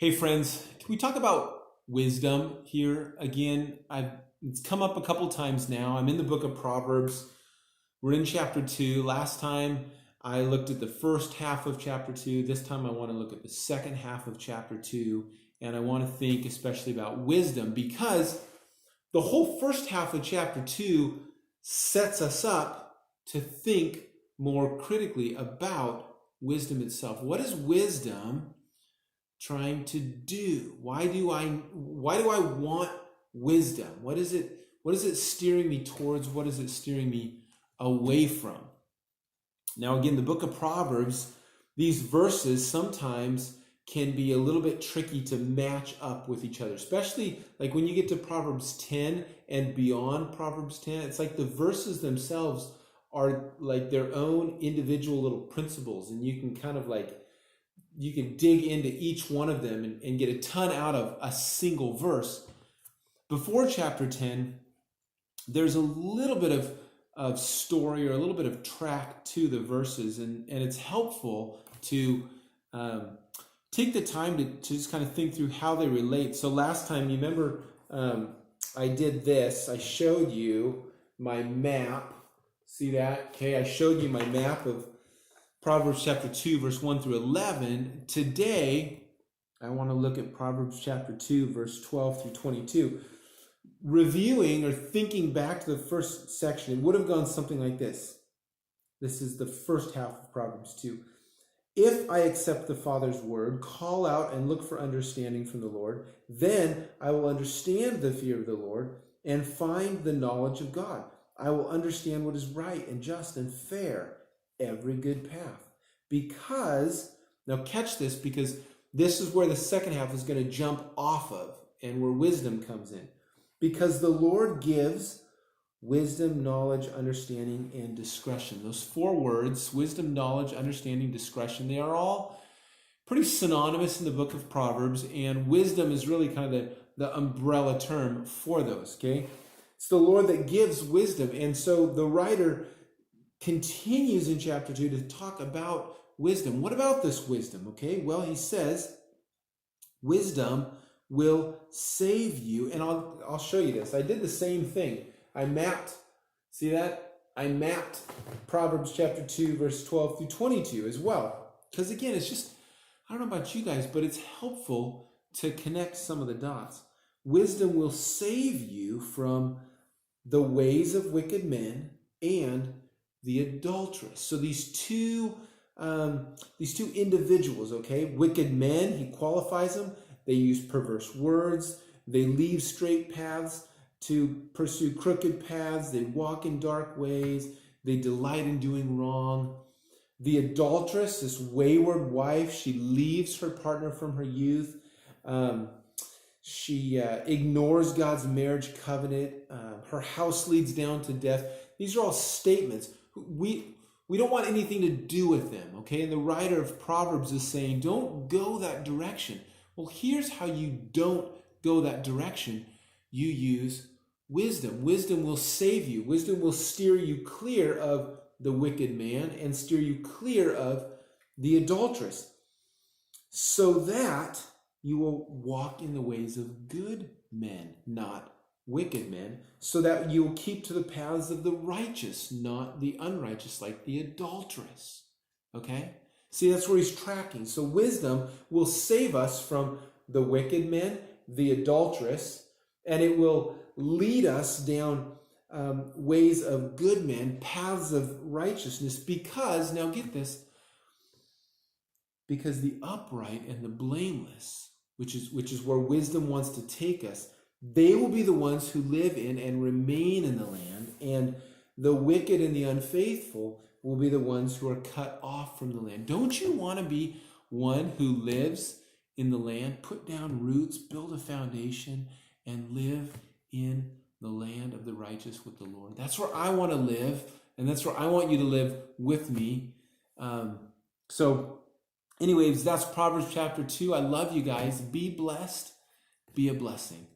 Hey friends, can we talk about wisdom here again? It's come up a couple times now. I'm in the book of Proverbs. We're in chapter 2. Last time I looked at the first half of chapter 2. This time I want to look at the second half of chapter 2, and I want to think especially about wisdom because the whole first half of chapter 2 sets us up to think more critically about wisdom itself. What is wisdom trying to do? Why do I want wisdom? What is it steering me towards? What is it steering me away from? Now again, the book of Proverbs, these verses sometimes can be a little bit tricky to match up with each other, especially like when you get to Proverbs 10 and beyond Proverbs 10. It's like the verses themselves are like their own individual little principles, and you can kind of like you can dig into each one of them and get a ton out of a single verse. Before chapter 10, there's a little bit of story or a little bit of track to the verses, and it's helpful to take the time to just kind of think through how they relate. So last time, you remember, I did this. I showed you my map. See that? Okay, I showed you my map of Proverbs chapter 2, verse 1 through 11. Today, I want to look at Proverbs chapter 2, verse 12 through 22. Reviewing or thinking back to the first section, it would have gone something like this. This is the first half of Proverbs 2. If I accept the Father's word, call out and look for understanding from the Lord, then I will understand the fear of the Lord and find the knowledge of God. I will understand what is right and just and fair, every good path. Because, now catch this, because this is where the second half is going to jump off of and where wisdom comes in. Because the Lord gives wisdom, knowledge, understanding, and discretion. Those four words, wisdom, knowledge, understanding, discretion, they are all pretty synonymous in the book of Proverbs, and wisdom is really kind of the umbrella term for those, okay? It's the Lord that gives wisdom, and so the writer continues in chapter 2 to talk about wisdom. What about this wisdom? Okay, well, he says, wisdom will save you. And I'll show you this. I did the same thing. I mapped, see that? I mapped Proverbs chapter 2, verse 12 through 22 as well. Because again, it's just, I don't know about you guys, but it's helpful to connect some of the dots. Wisdom will save you from the ways of wicked men and the adulteress. So these two individuals, okay, wicked men, he qualifies them. They use perverse words. They leave straight paths to pursue crooked paths. They walk in dark ways. They delight in doing wrong. The adulteress, this wayward wife, she leaves her partner from her youth. She ignores God's marriage covenant. Her house leads down to death. These are all statements. We don't want anything to do with them, okay? And the writer of Proverbs is saying, don't go that direction. Well, here's how you don't go that direction. You use wisdom. Wisdom will save you. Wisdom will steer you clear of the wicked man and steer you clear of the adulteress, so that you will walk in the ways of good men, not wicked men, so that you will keep to the paths of the righteous, not the unrighteous, like the adulteress. Okay? See, that's where he's tracking. So wisdom will save us from the wicked men, the adulteress, and it will lead us down ways of good men, paths of righteousness, because, now get this, because the upright and the blameless, which is where wisdom wants to take us, they will be the ones who live in and remain in the land, and the wicked and the unfaithful will be the ones who are cut off from the land. Don't you want to be one who lives in the land, put down roots, build a foundation, and live in the land of the righteous with the Lord? That's where I want to live, and that's where I want you to live with me. So anyways, that's Proverbs chapter 2. I love you guys. Be blessed. Be a blessing.